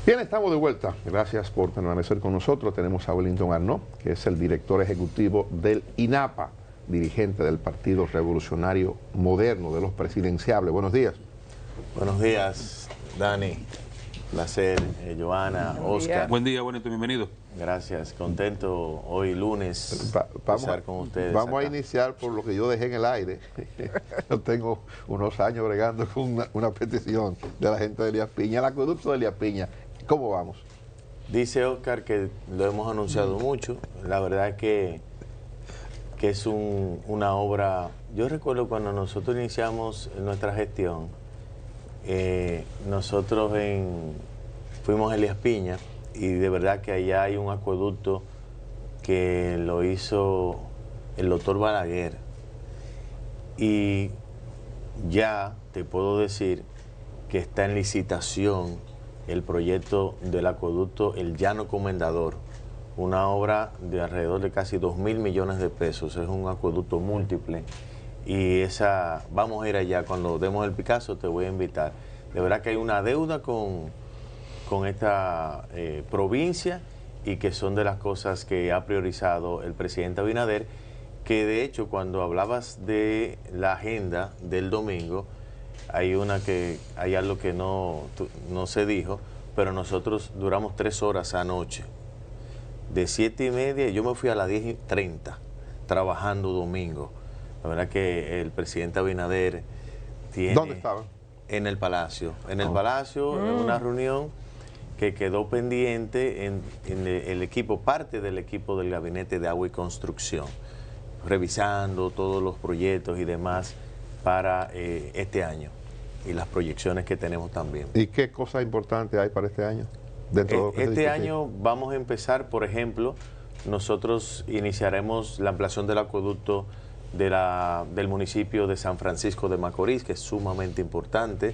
Bien, estamos de vuelta. Gracias por permanecer con nosotros. Tenemos a Wellington Arnaud, que es el director ejecutivo del INAPA, dirigente del Partido Revolucionario Moderno, de los presidenciables. Buenos días. Buenos días, Dani. Placer, Joana, Oscar. Buen día, Wellington, bienvenido. Gracias, contento hoy lunes estar con ustedes. Vamos acá. a iniciar por lo que yo dejé en el aire. Yo tengo unos años bregando con una petición de la gente de Elías Piña, el acueducto de Elías Piña. ¿Cómo vamos? Dice Oscar que lo hemos anunciado mucho. La verdad es que es una obra. Yo recuerdo cuando nosotros iniciamos nuestra gestión, nosotros fuimos a Elías Piña y de verdad que allá hay un acueducto que lo hizo el doctor Balaguer. Y ya te puedo decir que está en licitación el proyecto del acueducto El Llano Comendador, una obra de alrededor de casi 2.000 millones de pesos. Es un acueducto múltiple y vamos a ir allá. Cuando demos el Picasso te voy a invitar. De verdad que hay una deuda con esta provincia y que son de las cosas que ha priorizado el presidente Abinader, que de hecho cuando hablabas de la agenda del domingo, hay algo que no se dijo, pero nosotros duramos 3 horas anoche, de 7:30, yo me fui a las 10:30, trabajando domingo. La verdad que el presidente Abinader tiene... ¿Dónde estaban? En el Palacio. En el Palacio, en una reunión que quedó pendiente en el equipo, parte del equipo del Gabinete de Agua y Construcción, revisando todos los proyectos y demás para este año y las proyecciones que tenemos también. ¿Y qué cosas importantes hay para este año? Este año vamos a empezar, por ejemplo, nosotros iniciaremos la ampliación del acueducto del municipio de San Francisco de Macorís, que es sumamente importante,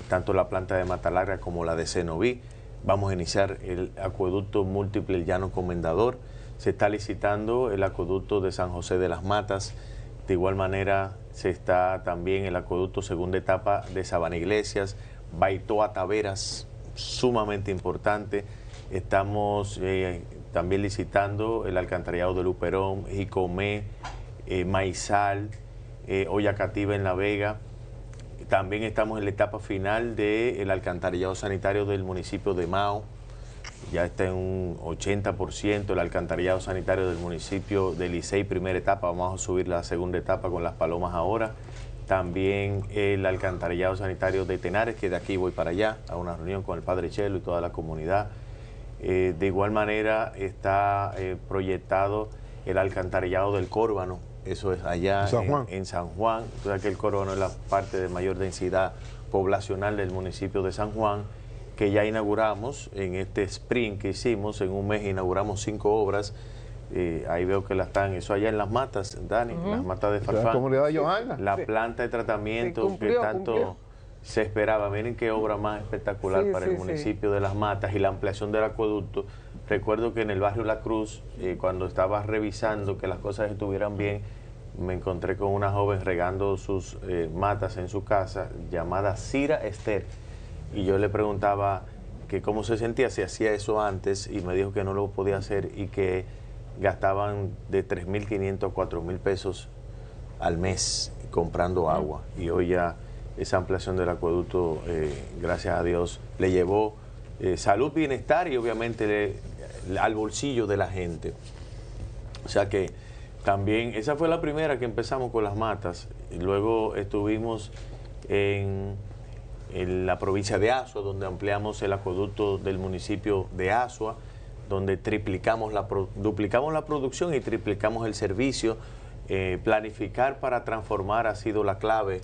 tanto la planta de Matalagra como la de Cenoví. Vamos a iniciar el acueducto múltiple El Llano Comendador. Se está licitando el acueducto de San José de las Matas. De igual manera se está también el acueducto segunda etapa de Sabana Iglesias, Baitoa Taveras, sumamente importante. Estamos también licitando el alcantarillado de Luperón, Jicomé, Maizal, Oyacativa en La Vega. También estamos en la etapa final del alcantarillado sanitario del municipio de Mao. Ya está en un 80% el alcantarillado sanitario del municipio de Licey, primera etapa. Vamos a subir la segunda etapa con Las Palomas ahora. También el alcantarillado sanitario de Tenares, que de aquí voy para allá, a una reunión con el Padre Chelo y toda la comunidad. De igual manera está proyectado el alcantarillado del Córbano. Eso es allá en San Juan. O sea que el Córbano es la parte de mayor densidad poblacional del municipio de San Juan, que ya inauguramos en este sprint que hicimos. En un mes inauguramos 5 obras. Ahí veo que eso allá en Las Matas, Dani, Las Matas de Farfán. La comunidad de Johanna. La planta de tratamiento que tanto se esperaba. Miren qué obra más espectacular para el municipio de Las Matas, y la ampliación del acueducto. Recuerdo que en el barrio La Cruz, cuando estaba revisando que las cosas estuvieran bien, me encontré con una joven regando sus matas en su casa, llamada Cira Esther, y yo le preguntaba que cómo se sentía, si hacía eso antes, y me dijo que no lo podía hacer y que gastaban de 3.500 a 4.000 pesos al mes comprando agua. Y hoy ya esa ampliación del acueducto, gracias a Dios, le llevó salud, bienestar y obviamente al bolsillo de la gente. O sea que también esa fue la primera que empezamos con Las Matas. Y luego estuvimos en la provincia de Azua, donde ampliamos el acueducto del municipio de Azua, donde duplicamos la producción y triplicamos el servicio. Planificar para transformar ha sido la clave,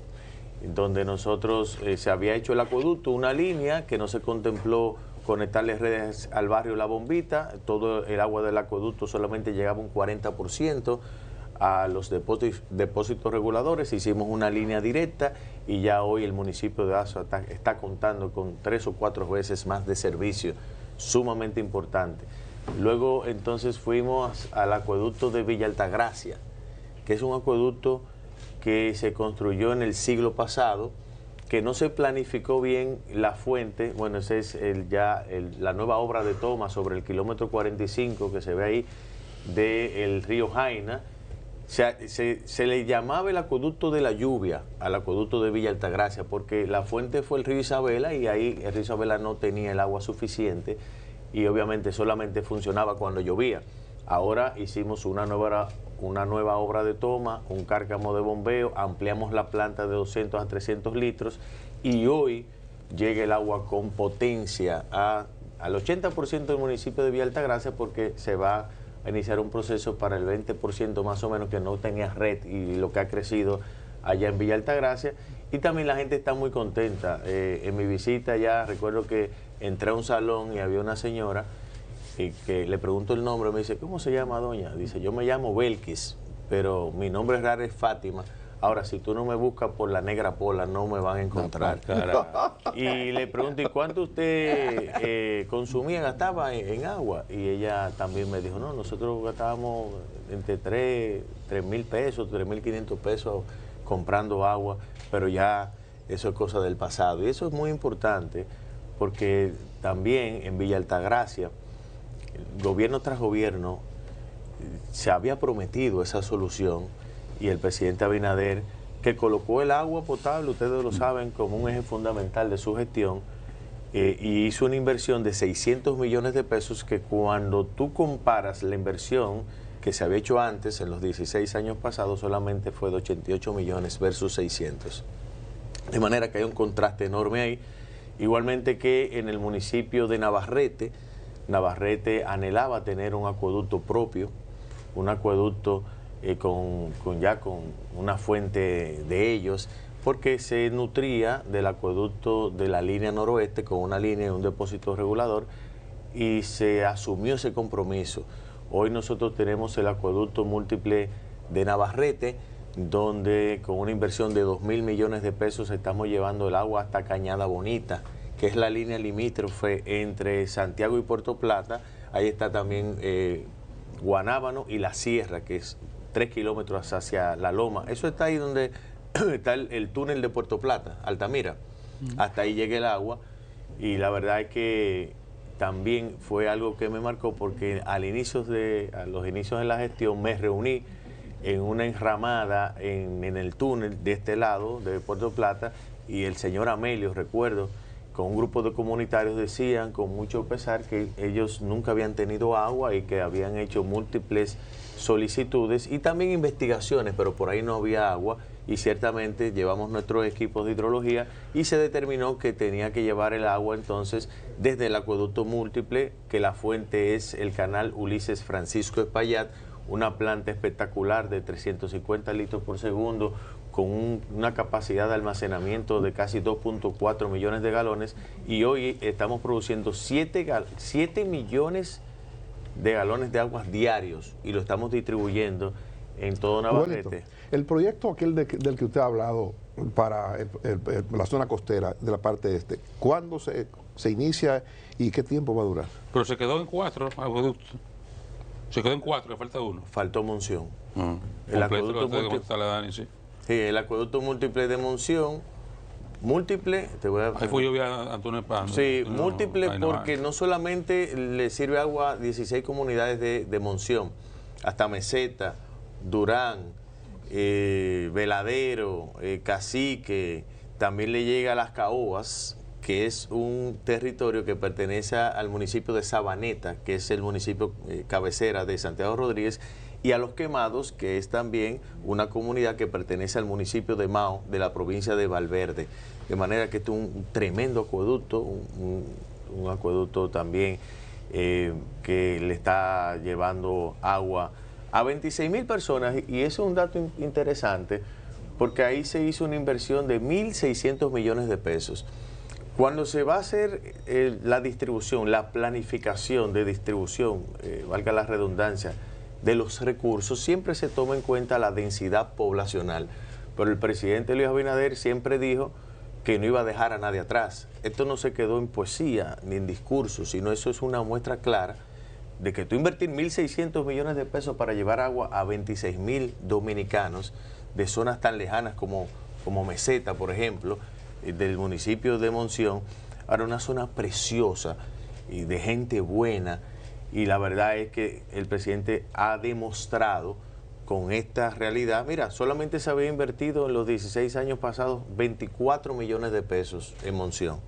donde nosotros se había hecho el acueducto, una línea que no se contempló conectarle redes al barrio La Bombita. Todo el agua del acueducto solamente llegaba un 40% a los depósitos reguladores. Hicimos una línea directa y ya hoy el municipio de Azua está contando con 3 o 4 veces más de servicio, sumamente importante. Luego entonces fuimos al acueducto de Villa Altagracia, que es un acueducto que se construyó en el siglo pasado que no se planificó bien la fuente. Bueno, esa es la nueva obra de toma sobre el kilómetro 45 que se ve ahí del río Jaina. Se le llamaba el acueducto de la lluvia al acueducto de Villa Altagracia, porque la fuente fue el río Isabela y ahí el río Isabela no tenía el agua suficiente y obviamente solamente funcionaba cuando llovía. Ahora hicimos una nueva obra de toma, un cárcamo de bombeo, ampliamos la planta de 200 a 300 litros y hoy llega el agua con potencia al 80% del municipio de Villa Altagracia, porque se va a iniciar un proceso para el 20% más o menos que no tenía red y lo que ha crecido allá en Villa Altagracia. Y también la gente está muy contenta. En mi visita ya recuerdo que entré a un salón y había una señora que le pregunto el nombre, me dice, ¿cómo se llama, doña? Dice, yo me llamo Belkis, pero mi nombre real es Fátima. Ahora, si tú no me buscas por la Negra Pola, no me van a encontrar. Y le pregunto, ¿y cuánto usted consumía, gastaba en agua? Y ella también me dijo, no, nosotros gastábamos entre 3,000 pesos, 3,500 pesos comprando agua, pero ya eso es cosa del pasado. Y eso es muy importante, porque también en Villa Altagracia, gobierno tras gobierno, se había prometido esa solución, y el presidente Abinader, que colocó el agua potable, ustedes lo saben, como un eje fundamental de su gestión, y hizo una inversión de 600 millones de pesos, que cuando tú comparas la inversión que se había hecho antes, en los 16 años pasados, solamente fue de 88 millones versus 600. De manera que hay un contraste enorme ahí. Igualmente que en el municipio de Navarrete anhelaba tener un acueducto propio, un acueducto con una fuente de ellos, porque se nutría del acueducto de la línea noroeste con una línea y un depósito regulador, y se asumió ese compromiso. Hoy nosotros tenemos el acueducto múltiple de Navarrete, donde con una inversión de 2,000 millones de pesos estamos llevando el agua hasta Cañada Bonita, que es la línea limítrofe entre Santiago y Puerto Plata. Ahí está también Guanábano y La Sierra, que es 3 kilómetros hacia La Loma. Eso está ahí donde está el túnel de Puerto Plata, Altamira. Hasta ahí llega el agua, y la verdad es que también fue algo que me marcó, porque a los inicios de la gestión me reuní en una enramada en el túnel de este lado de Puerto Plata, y el señor Amelio, recuerdo, con un grupo de comunitarios, decían con mucho pesar que ellos nunca habían tenido agua y que habían hecho múltiples solicitudes y también investigaciones, pero por ahí no había agua, y ciertamente llevamos nuestros equipos de hidrología y se determinó que tenía que llevar el agua entonces desde el acueducto múltiple, que la fuente es el canal Ulises Francisco Espaillat, una planta espectacular de 350 litros por segundo, con una capacidad de almacenamiento de casi 2.4 millones de galones, y hoy estamos produciendo 7 millones de galones de aguas diarios, y lo estamos distribuyendo en todo Navarrete. El proyecto aquel del que usted ha hablado para la zona costera de la parte este, ¿cuándo se inicia y qué tiempo va a durar? Pero se quedó en 4 acueductos. Se quedó en 4, que falta uno. Faltó Monción. El acueducto múltiple. Sí, el acueducto múltiple de Monción. Múltiple, te voy a... Ahí fue yo vi a Antonio Pando. Sí, múltiple porque no solamente le sirve agua a 16 comunidades de Monción, hasta Meseta, Durán, Veladero, Cacique, también le llega a Las Caobas, que es un territorio que pertenece al municipio de Sabaneta, que es el municipio cabecera de Santiago Rodríguez, y a Los Quemados, que es también una comunidad que pertenece al municipio de Mao, de la provincia de Valverde. De manera que este es un tremendo acueducto, un acueducto también que le está llevando agua a 26,000 personas, y eso es un dato interesante, porque ahí se hizo una inversión de 1.600 millones de pesos. Cuando se va a hacer la distribución, la planificación de distribución, valga la redundancia, de los recursos, siempre se toma en cuenta la densidad poblacional. Pero el presidente Luis Abinader siempre dijo que no iba a dejar a nadie atrás. Esto no se quedó en poesía ni en discurso, sino eso es una muestra clara de que tú invertir 1.600 millones de pesos para llevar agua a 26,000 dominicanos de zonas tan lejanas como Meseta, por ejemplo, del municipio de Monción. Ahora, una zona preciosa y de gente buena, y la verdad es que el presidente ha demostrado con esta realidad. Mira, solamente se había invertido en los 16 años pasados 24 millones de pesos en Monción.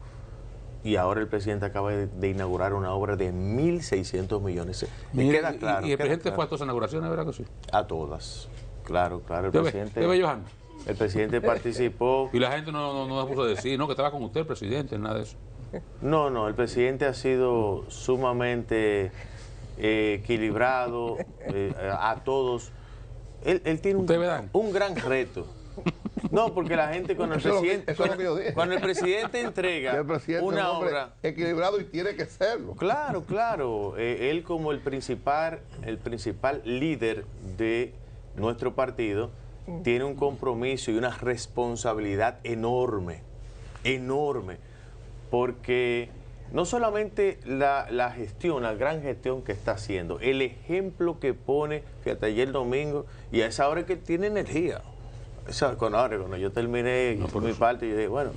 Y ahora el presidente acaba de inaugurar una obra de 1.600 millones. Queda claro. ¿Y el presidente fue a todas las inauguraciones, verdad que sí? A todas. Claro, el presidente. Johan? El presidente participó. Y la gente no puso a decir, no, que estaba con usted el presidente, nada de eso. No, el presidente ha sido sumamente equilibrado a todos. Él tiene un gran reto. No, porque la gente cuando el presidente entrega una obra equilibrado y tiene que serlo. Claro. Él como el principal líder de nuestro partido tiene un compromiso y una responsabilidad enorme, porque no solamente la gestión, la gran gestión que está haciendo, el ejemplo que pone, fíjate, ayer domingo, y a esa hora que tiene energía. Cuando yo terminé mi parte, yo dije, bueno,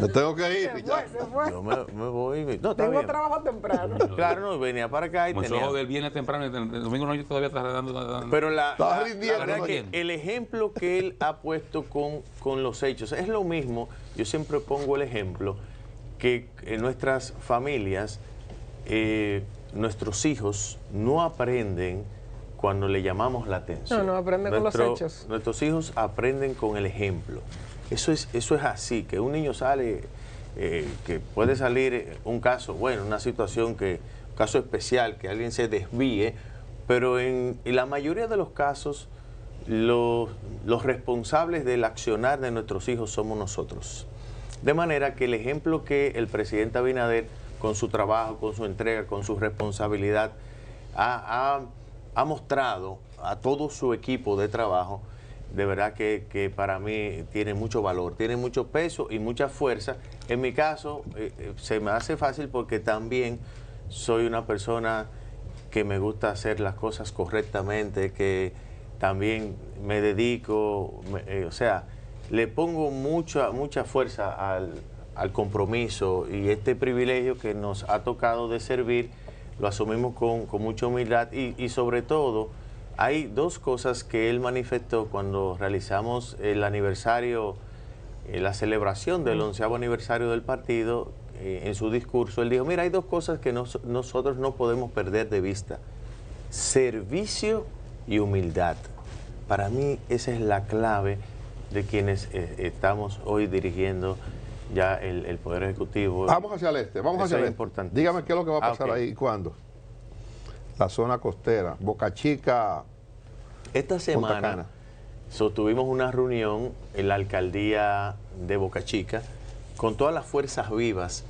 me tengo que ir. Se fue. Yo me voy. No, tengo trabajo temprano. Claro, no, venía para acá y tenía... del viernes temprano, el domingo no, yo todavía estaba dando... Pero la verdad es que el ejemplo que él ha puesto con los hechos es lo mismo. Yo siempre pongo el ejemplo que en nuestras familias, nuestros hijos no aprenden cuando le llamamos la atención. No aprenden con los hechos. Nuestros hijos aprenden con el ejemplo. Eso es así, que un niño sale, que puede salir un caso, una situación un caso especial, que alguien se desvíe, pero en la mayoría de los casos, los responsables del accionar de nuestros hijos somos nosotros. De manera que el ejemplo que el presidente Abinader, con su trabajo, con su entrega, con su responsabilidad, ha mostrado a todo su equipo de trabajo, de verdad que para mí tiene mucho valor, tiene mucho peso y mucha fuerza. En mi caso, se me hace fácil porque también soy una persona que me gusta hacer las cosas correctamente, que también me dedico, le pongo mucha fuerza al compromiso, y este privilegio que nos ha tocado de servir lo asumimos con mucha humildad, y sobre todo hay dos cosas que él manifestó cuando realizamos el aniversario, la celebración del 11º aniversario del partido. En su discurso él dijo, mira, hay dos cosas que nosotros no podemos perder de vista: servicio y humildad. Para mí esa es la clave de quienes estamos hoy dirigiendo ya el Poder Ejecutivo. Vamos hacia el este, Dígame qué es lo que va a pasar ahí y cuándo. La zona costera, Boca Chica. Esta semana sostuvimos una reunión en la alcaldía de Boca Chica con todas las fuerzas vivas,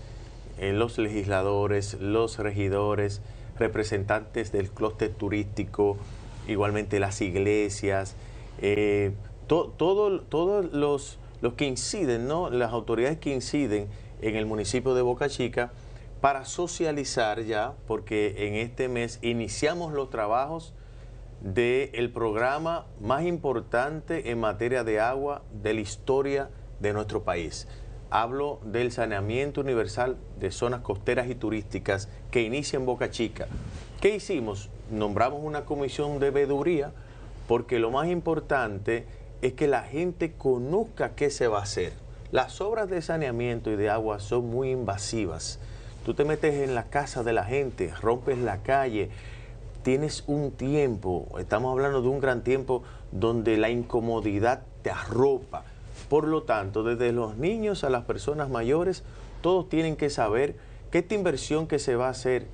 los legisladores, los regidores, representantes del clúster turístico, igualmente las iglesias, todos los que inciden, ¿no? Las autoridades que inciden en el municipio de Boca Chica, para socializar ya, porque en este mes iniciamos los trabajos del programa más importante en materia de agua de la historia de nuestro país. Hablo del saneamiento universal de zonas costeras y turísticas que inicia en Boca Chica. ¿Qué hicimos? Nombramos una comisión de veeduría, porque lo más importante es que la gente conozca qué se va a hacer. Las obras de saneamiento y de agua son muy invasivas. Tú te metes en la casa de la gente, rompes la calle, tienes un tiempo, estamos hablando de un gran tiempo donde la incomodidad te arropa. Por lo tanto, desde los niños a las personas mayores, todos tienen que saber que esta inversión que se va a hacer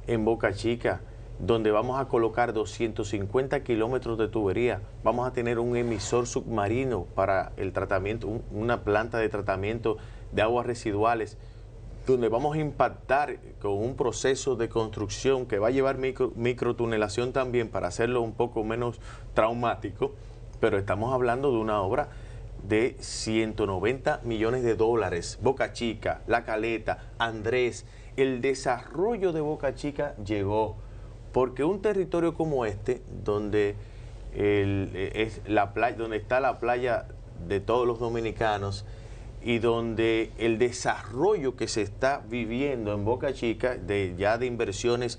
en Boca Chica, donde vamos a colocar 250 kilómetros de tubería, vamos a tener un emisor submarino para el tratamiento, una planta de tratamiento de aguas residuales, donde vamos a impactar con un proceso de construcción que va a llevar microtunelación también para hacerlo un poco menos traumático, pero estamos hablando de una obra de 190 millones de dólares. Boca Chica, La Caleta, Andrés, el desarrollo de Boca Chica llegó, porque un territorio como este, donde es la playa, donde está la playa de todos los dominicanos, y donde el desarrollo que se está viviendo en Boca Chica, ya de inversiones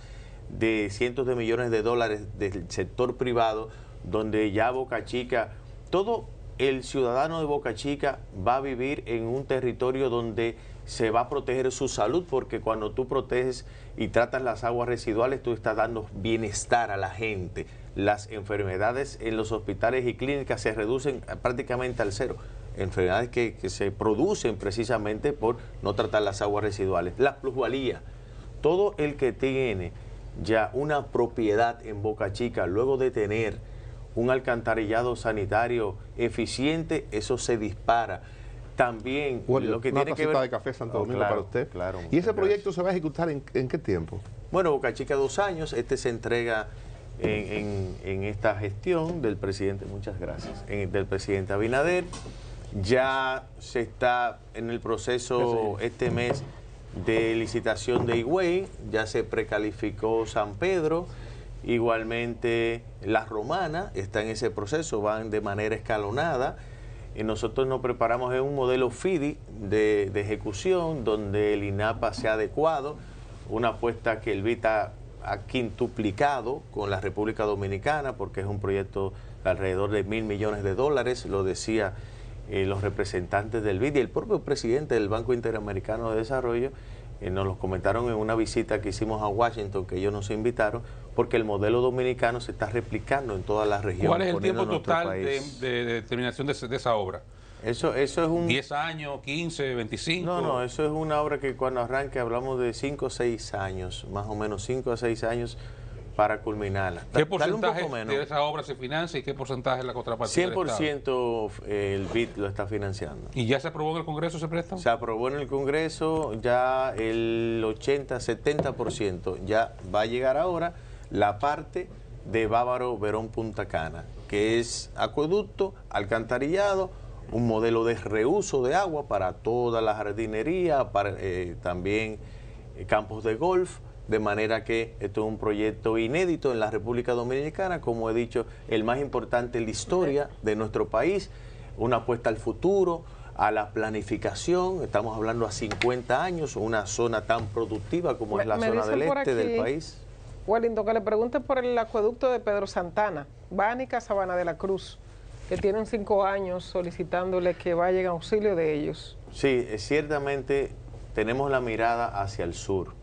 de cientos de millones de dólares del sector privado, donde ya Boca Chica, todo el ciudadano de Boca Chica va a vivir en un territorio donde se va a proteger su salud, porque cuando tú proteges y tratas las aguas residuales, tú estás dando bienestar a la gente. Las enfermedades en los hospitales y clínicas se reducen prácticamente al cero. Enfermedades que se producen precisamente por no tratar las aguas residuales. La plusvalía. Todo el que tiene ya una propiedad en Boca Chica, luego de tener un alcantarillado sanitario eficiente, eso se dispara. También bueno, lo que una tiene que ver... de café Santo Domingo claro, para usted. Claro, ¿Y ese proyecto se va a ejecutar en qué tiempo? Bueno, Boca Chica 2 años, se entrega en esta gestión del presidente, muchas gracias, del presidente Abinader. Ya se está en el proceso este mes de licitación de Higüey, ya se precalificó San Pedro, igualmente La Romana está en ese proceso, van de manera escalonada. Y nosotros nos preparamos en un modelo FIDI de ejecución, donde el INAPA se ha adecuado, una apuesta que el VITA ha quintuplicado con la República Dominicana, porque es un proyecto de alrededor de $1.000 millones, lo decía los representantes del BID y el propio presidente del Banco Interamericano de Desarrollo, nos lo comentaron en una visita que hicimos a Washington, que ellos nos invitaron, porque el modelo dominicano se está replicando en toda la región. ¿Cuál es el tiempo total de terminación de esa obra? Eso es un... 10 años, 15, 25. No, eso es una obra que cuando arranque hablamos de 5 o 6 años, más o menos 5 a 6 años para culminarla. ¿Qué porcentaje de esa obra se financia y qué porcentaje es la contrapartida? 100% el BID lo está financiando. ¿Y ya se aprobó en el Congreso ese préstamo? Se aprobó en el Congreso ya el 80-70%. Ya va a llegar ahora la parte de Bávaro Verón Punta Cana, que es acueducto, alcantarillado, un modelo de reuso de agua para toda la jardinería, para también campos de golf, de manera que esto es un proyecto inédito en la República Dominicana, como he dicho, el más importante en la historia de nuestro país, una apuesta al futuro, a la planificación, estamos hablando a 50 años, una zona tan productiva como es la zona del este del país. Wellington, que le pregunte por el acueducto de Pedro Santana, Bánica, Sabana de la Cruz, que tienen 5 años solicitándole que vayan en auxilio de ellos. Sí, ciertamente tenemos la mirada hacia el sur.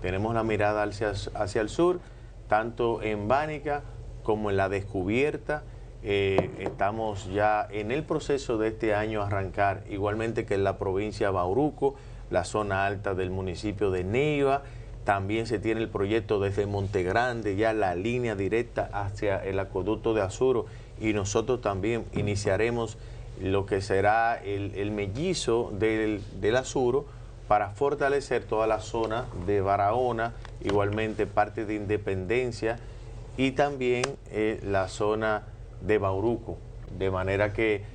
Tenemos la mirada hacia el sur, tanto en Bánica como en la descubierta. Estamos ya en el proceso de este año arrancar, igualmente que en la provincia de Bauruco, la zona alta del municipio de Neiva. También se tiene el proyecto desde Montegrande, ya la línea directa hacia el acueducto de Azuro. Y nosotros también iniciaremos lo que será el mellizo del Azuro, para fortalecer toda la zona de Barahona, igualmente parte de Independencia y también la zona de Bauruco. De manera que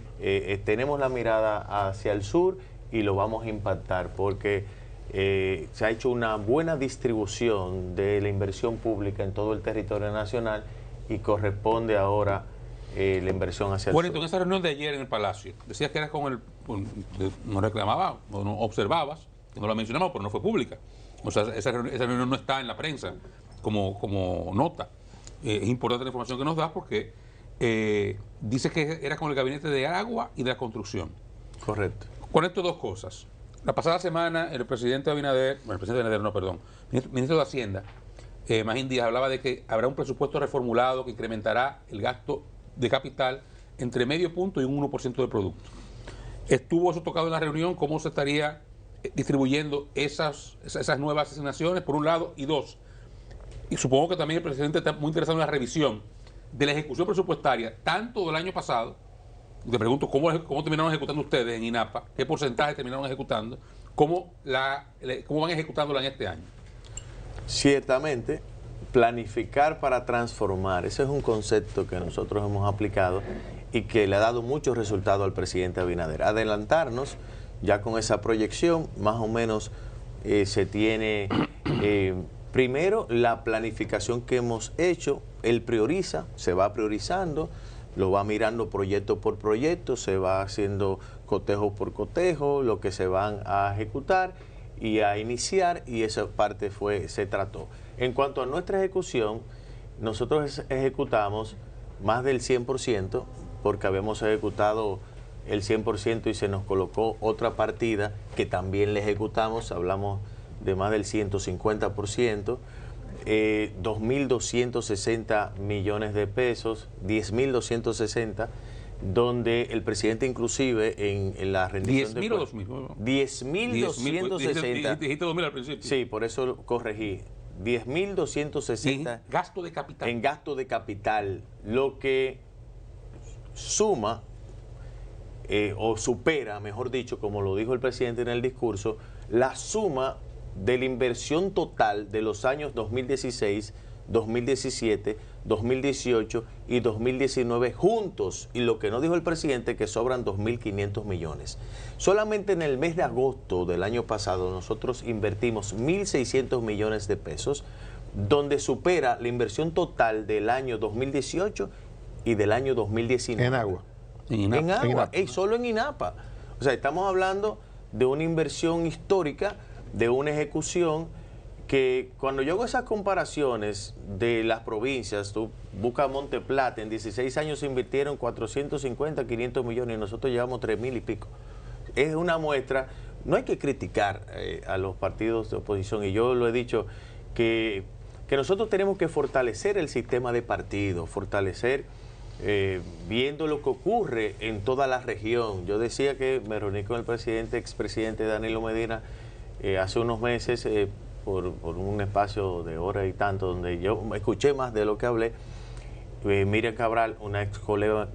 tenemos la mirada hacia el sur y lo vamos a impactar porque se ha hecho una buena distribución de la inversión pública en todo el territorio nacional y corresponde ahora la inversión hacia el sur. Bueno, en esa reunión de ayer en el Palacio, decías que eras no reclamabas, no observabas, no la mencionamos, pero no fue pública. O sea, esa reunión no está en la prensa como nota. Es importante la información que nos da porque dice que era con el gabinete de agua y de la construcción. Correcto. Conecto dos cosas. La pasada semana el presidente Abinader, ministro de Hacienda, Magín Díaz, hablaba de que habrá un presupuesto reformulado que incrementará el gasto de capital entre medio punto y un 1% del producto. Estuvo eso tocado en la reunión, cómo se estaría distribuyendo esas nuevas asignaciones, por un lado, y dos, y supongo que también el presidente está muy interesado en la revisión de la ejecución presupuestaria, tanto del año pasado, te pregunto cómo terminaron ejecutando ustedes en INAPA, qué porcentaje terminaron ejecutando, cómo van ejecutándola en este año. Ciertamente, planificar para transformar, ese es un concepto que nosotros hemos aplicado y que le ha dado muchos resultados al presidente Abinader. Adelantarnos ya con esa proyección, más o menos se tiene primero la planificación que hemos hecho, él prioriza, se va priorizando, lo va mirando proyecto por proyecto, se va haciendo cotejo por cotejo, lo que se van a ejecutar y a iniciar, y esa parte se trató. En cuanto a nuestra ejecución, nosotros ejecutamos más del 100%, porque habíamos ejecutado el 100% y se nos colocó otra partida que también le ejecutamos, hablamos de más del 150%, 2.260 millones de pesos, 10.260, donde el presidente inclusive en la rendición 10.000 o 2.000. 10.260. Dijiste 2.000 al principio. Sí, por eso corregí. 10.260 en gasto de capital. En gasto de capital, lo que suma o supera, mejor dicho, como lo dijo el presidente en el discurso, la suma de la inversión total de los años 2016, 2017, 2018 y 2019 juntos, y lo que no dijo el presidente, que sobran 2.500 millones. Solamente en el mes de agosto del año pasado nosotros invertimos 1.600 millones de pesos, donde supera la inversión total del año 2018 y del año 2019. En agua. En agua, solo en INAPA. O sea, estamos hablando de una inversión histórica, de una ejecución que cuando yo hago esas comparaciones de las provincias, tú buscas Monte Plata, en 16 años se invirtieron 450, 500 millones y nosotros llevamos 3.000 y pico. Es una muestra, no hay que criticar a los partidos de oposición, y yo lo he dicho, que nosotros tenemos que fortalecer el sistema de partidos, fortalecer viendo lo que ocurre en toda la región. Yo decía que me reuní con el expresidente Danilo Medina hace unos meses por un espacio de hora y tanto, donde yo escuché más de lo que hablé. Miriam Cabral, una ex colega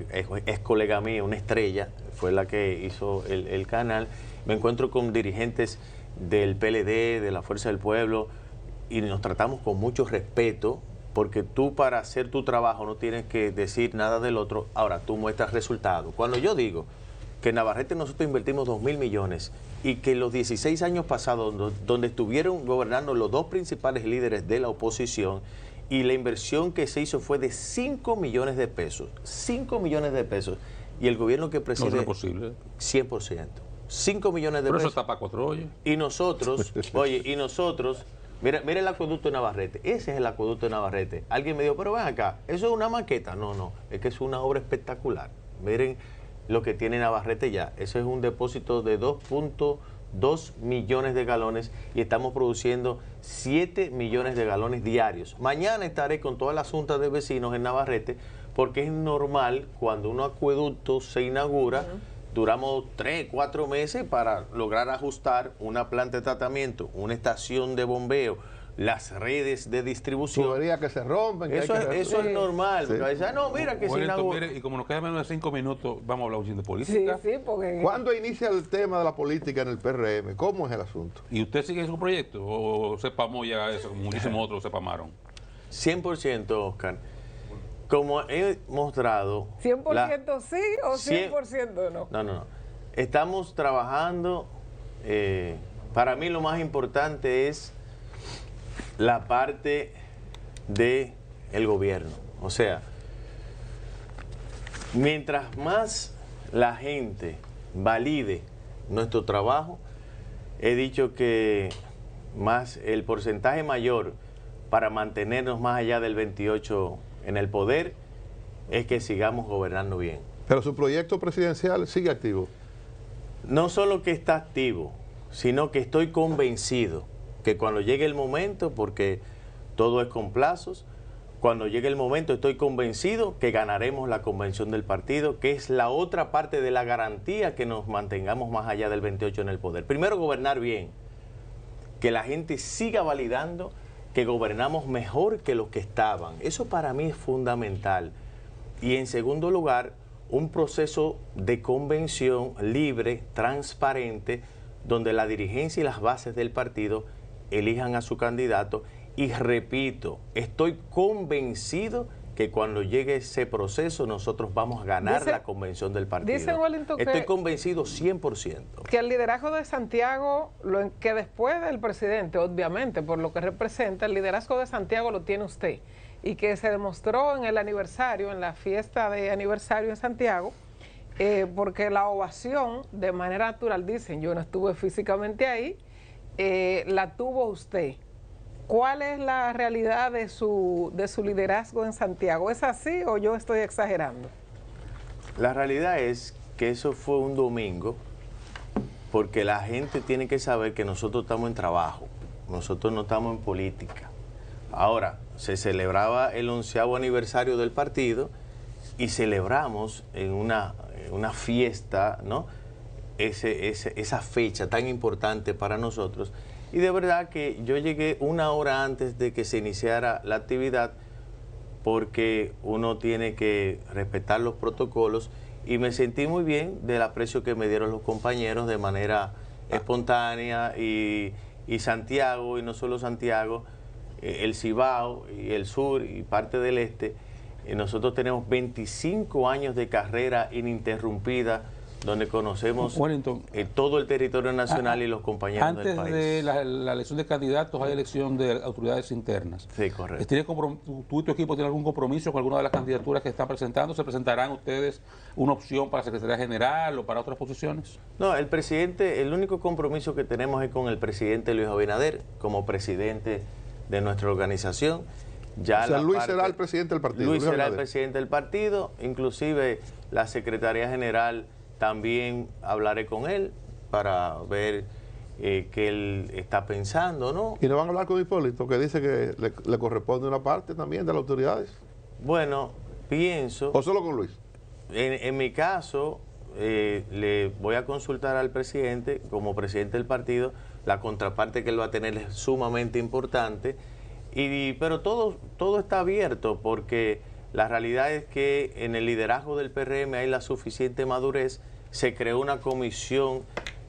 mía, una estrella, fue la que hizo el canal. Me encuentro con dirigentes del PLD, de la Fuerza del Pueblo, y nos tratamos con mucho respeto, porque tú para hacer tu trabajo no tienes que decir nada del otro. Ahora, tú muestras resultados. Cuando yo digo que en Navarrete nosotros invertimos 2.000 millones y que los 16 años pasados, donde estuvieron gobernando los dos principales líderes de la oposición, y la inversión que se hizo fue de 5 millones de pesos. 5 millones de pesos. Y el gobierno que preside... No es posible. 100%. 5 millones de pesos. Pero eso tapa 4 hoyos. Y nosotros, mira el acueducto de Navarrete. Ese es el acueducto de Navarrete. Alguien me dijo, pero ven acá, ¿eso es una maqueta? No, es que es una obra espectacular. Miren lo que tiene Navarrete ya. Eso es un depósito de 2.2 millones de galones y estamos produciendo 7 millones de galones diarios. Mañana estaré con toda la junta de vecinos en Navarrete, porque es normal cuando un acueducto se inaugura, duramos 3, 4 meses para lograr ajustar una planta de tratamiento, una estación de bombeo, las redes de distribución. Tuberías que se rompen. Eso es normal. Sí. No, mira que bueno, mire, y como nos queda menos de 5 minutos, vamos a hablar un poquito de política. Sí, porque... ¿Cuándo inicia el tema de la política en el PRM? ¿Cómo es el asunto? ¿Y usted sigue en su proyecto o se pamó ya eso, como muchísimos otros se pamaron? 100%, Oscar. Como he mostrado... ¿100% sí o 100% no? No. Estamos trabajando... para mí lo más importante es la parte del gobierno. O sea, mientras más la gente valide nuestro trabajo, he dicho que más el porcentaje mayor para mantenernos más allá del 28 en el poder es que sigamos gobernando bien. Pero su proyecto presidencial sigue activo. No solo que está activo, sino que estoy convencido que cuando llegue el momento, porque todo es con plazos, cuando llegue el momento estoy convencido que ganaremos la convención del partido, que es la otra parte de la garantía que nos mantengamos más allá del 28 en el poder. Primero, gobernar bien, que la gente siga validando que gobernamos mejor que los que estaban. Eso para mí es fundamental. Y en segundo lugar, un proceso de convención libre, transparente, donde la dirigencia y las bases del partido elijan a su candidato. Y repito, estoy convencido que cuando llegue ese proceso nosotros vamos a ganar la convención del partido. Dice Wellington estoy convencido 100%. Que el liderazgo de Santiago, que después del presidente, obviamente, por lo que representa, el liderazgo de Santiago lo tiene usted. y que se demostró en el aniversario, en la fiesta de aniversario en Santiago, porque la ovación, de manera natural, dicen, yo no estuve físicamente ahí, la tuvo usted. ¿Cuál es la realidad de su liderazgo en Santiago? ¿Es así o yo estoy exagerando? La realidad es que eso fue un domingo, porque la gente tiene que saber que nosotros estamos en trabajo, nosotros no estamos en política. Ahora, se celebraba el 11º aniversario del partido y celebramos en una fiesta, ¿no? Esa fecha tan importante para nosotros. Y de verdad que yo llegué 1 hora antes de que se iniciara la actividad, porque uno tiene que respetar los protocolos, y me sentí muy bien del aprecio que me dieron los compañeros de manera espontánea, y Santiago, y no solo Santiago, el Cibao y el sur y parte del este. Nosotros tenemos 25 años de carrera ininterrumpida, donde conocemos todo el territorio nacional y los compañeros del país. Antes de la elección de candidatos hay elección de autoridades internas. Sí, correcto. ¿Tú y tu equipo tienen algún compromiso con alguna de las candidaturas que están presentando? ¿Se presentarán ustedes una opción para Secretaría General o para otras posiciones? No, el único compromiso que tenemos es con el presidente Luis Abinader, como presidente de nuestra organización. Ya o sea, Luis será el presidente del partido. Luis será el presidente del partido, inclusive la Secretaría General también hablaré con él para ver qué él está pensando, ¿no? ¿Y no van a hablar con Hipólito, que dice que le corresponde una parte también de las autoridades? Bueno, pienso... ¿O solo con Luis? En mi caso, le voy a consultar al presidente, como presidente del partido. La contraparte que él va a tener es sumamente importante, pero todo está abierto, porque la realidad es que en el liderazgo del PRM hay la suficiente madurez. Se creó una comisión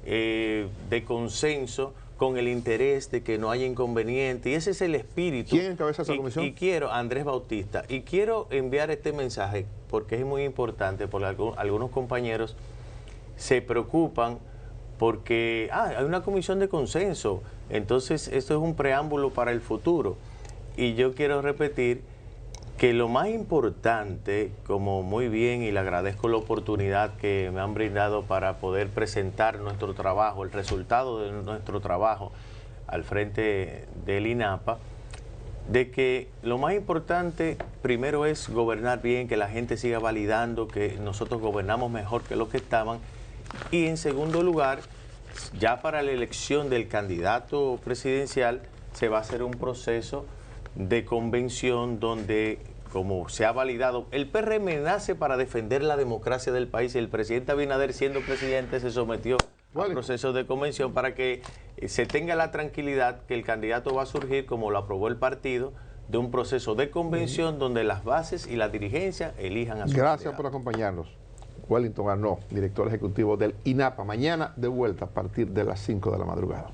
de consenso con el interés de que no haya inconveniente, y ese es el espíritu. ¿Quién encabeza esa comisión? Andrés Bautista, y quiero enviar este mensaje porque es muy importante, porque algunos compañeros se preocupan porque hay una comisión de consenso, entonces esto es un preámbulo para el futuro. Y yo quiero repetir que lo más importante, como muy bien, y le agradezco la oportunidad que me han brindado para poder presentar nuestro trabajo, el resultado de nuestro trabajo al frente del INAPA, de que lo más importante primero es gobernar bien, que la gente siga validando que nosotros gobernamos mejor que los que estaban, y en segundo lugar, ya para la elección del candidato presidencial se va a hacer un proceso de convención donde, como se ha validado, el PRM nace para defender la democracia del país, y el presidente Abinader, siendo presidente, se sometió al proceso de convención para que se tenga la tranquilidad que el candidato va a surgir, como lo aprobó el partido, de un proceso de convención donde las bases y la dirigencia elijan a su Gracias candidato. por acompañarnos. Wellington Arnaud, director ejecutivo del INAPA. Mañana de vuelta a partir de las 5 de la madrugada.